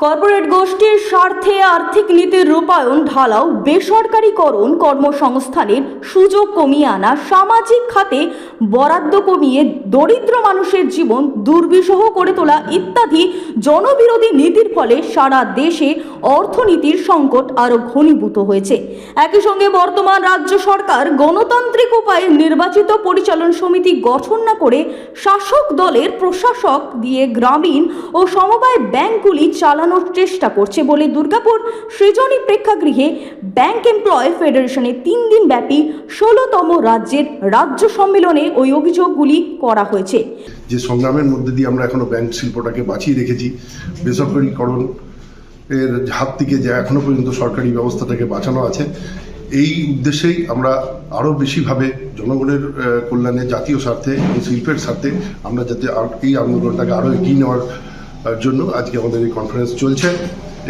Corporate গোষ্ঠীর স্বার্থে আর্থিক নীতির রূপায়ণ ঢালাও, বেসরকারীকরণ, কর্মসংস্থানের সুযোগ কমিয়ে আনা, সামাজিক খাতে বরাদ্দ কমিয়ে দরিদ্র মানুষের জীবন দুর্বিষহ করে তোলা ইত্যাদি জনবিরোধী নীতির ফলে সারা দেশে অর্থনীতির সংকট আরও ঘনীভূত হয়েছে। একই সঙ্গে বর্তমান রাজ্য সরকার গণতান্ত্রিক উপায়ে নির্বাচিত পরিচালন সমিতি গঠন না করে শাসক দলের প্রশাসক দিয়ে গ্রামীণ ও সমবায় ব্যাংকগুলি চালানোর চেষ্টা করছে বলে দুর্গাপুর সৃজনী প্রেক্ষাগৃহে ব্যাংক এমপ্লয় ফেডারেশনের 3 দিন ব্যাপী 16তম রাজ্যের রাজ্য সম্মেলনে ওই অভিযোগগুলি করা হয়েছে। যে সংগ্রামের মধ্যে দিয়ে আমরা এখনো ব্যাংক শিল্পটাকে বাঁচিয়ে রেখেছি, বেসরকারীকরণ এর হাত থেকে যে এখনো পর্যন্ত সরকারি ব্যবস্থাটাকে বাঁচানো আছে, এই উদ্দেশ্যেই আমরা আরও বেশিভাবে জনগণের কল্যাণে, জাতীয় স্বার্থে এবং শিল্পের স্বার্থে আমরা যাতে এই আন্দোলনটাকে আরও এগিয়ে নেওয়ার জন্য আজকে আমাদের এই কনফারেন্স চলছে।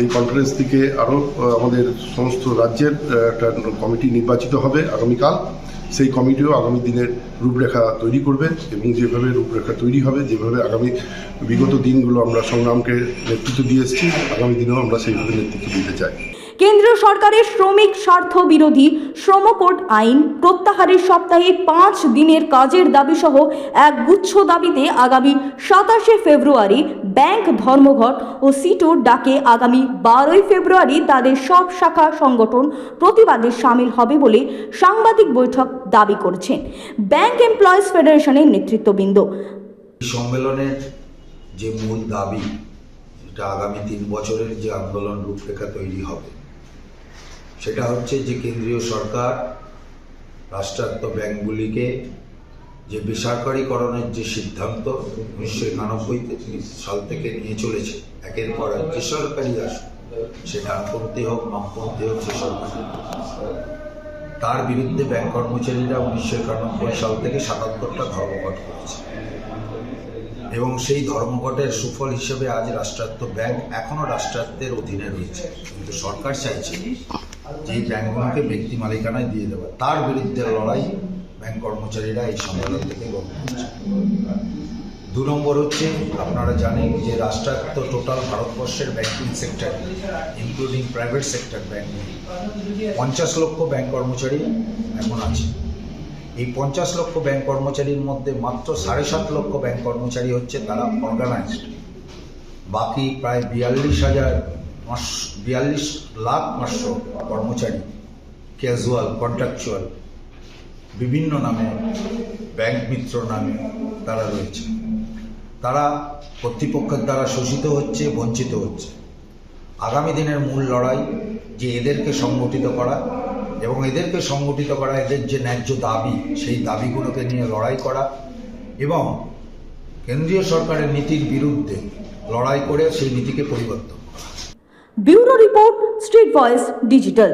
এই কনফারেন্স থেকে আরও আমাদের সমস্ত রাজ্যের একটা কমিটি নির্বাচিত হবে আগামীকাল। সেই কমিটিও আগামী দিনের রূপরেখা তৈরি করবে এবং যেভাবে রূপরেখা তৈরি হবে, যেভাবে আগামী বিগত দিনগুলো আমরা সংগ্রামকে নেতৃত্ব দিয়ে এসেছি, আগামী দিনেও আমরা সেইভাবে নেতৃত্ব দিতে চাই। কেন্দ্রীয় সরকারের শ্রমিক স্বার্থ বিরোধী শ্রম কোড আইন প্রত্যাহারের সপ্তাহে 5 দিনের কাজের দাবি সহ একগুচ্ছ দাবিতে আগামী 27শে ফেব্রুয়ারি ব্যাংক, ধর্মঘট ও সিটুর ডাকে আগামী 12ই ফেব্রুয়ারি তাদের সব শাখা সংগঠন প্রতিবাদে সামিল হবে বলে সাংবাদিক বৈঠক দাবি করেছেন ব্যাংক এমপ্লয়িজ ফেডারেশনের নেতৃত্ববৃন্দ। সম্মেলনের যে মূল দাবি, এটা আগামী 3 বছরের যে আন্দোলন রূপরেখা তৈরি হবে, সেটা হচ্ছে যে কেন্দ্রীয় সরকার রাষ্ট্রায়ত্ত ব্যাংকগুলিকে যে বেসরকারীকরণের যে সিদ্ধান্ত 1991 সাল থেকে নিয়ে চলেছে, একের পর এক যে সরকারি আসুক, সেটা ডানপন্থী হোক, বামপন্থী হোক, যে সরকারি, তার বিরুদ্ধে ব্যাংক কর্মচারীরা 1991 সাল থেকে 77টা ধর্মঘট করেছে এবং সেই ধর্মঘটের সুফল হিসেবে আজ রাষ্ট্রায়ত্ত ব্যাংক এখনো রাষ্ট্রায়ত্তের অধীনে রয়েছে। কিন্তু সরকার চাইছে যে ব্যাংকগুলোকে ব্যক্তি মালিকানায় দিয়ে দেওয়া। তার বিরুদ্ধে লড়াই ব্যাংক কর্মচারীরা এই সম্মেলন থেকে গ্রহণ করছে। 2 নম্বর হচ্ছে, আপনারা জানেন যে রাষ্ট্রায়ত্ত টোটাল ভারতবর্ষের banking sector, including private sector bank, 50 লক্ষ ব্যাংক কর্মচারী এখন আছে। এই 50 লক্ষ ব্যাংক কর্মচারীর মধ্যে মাত্র 7.5 লক্ষ ব্যাংক কর্মচারী হচ্ছে তারা অর্গানাইজড। বাকি প্রায় 42 লাখ 500 কর্মচারী ক্যাজুয়াল, কন্ট্রাকচুয়াল, বিভিন্ন নামে, ব্যাংক মিত্র নামে তারা রয়েছে। তারা কর্তৃপক্ষের দ্বারা শোষিত হচ্ছে, বঞ্চিত হচ্ছে। আগামী দিনের মূল লড়াই যে এদেরকে সংগঠিত করা এবং এদেরকে সংগঠিত করা, এদের যে ন্যায্য দাবি, সেই দাবিগুলোকে নিয়ে লড়াই করা এবং কেন্দ্রীয় সরকারের নীতির বিরুদ্ধে লড়াই করে সেই নীতিকে পরিবর্তন করা। Bureau report, street voice digital.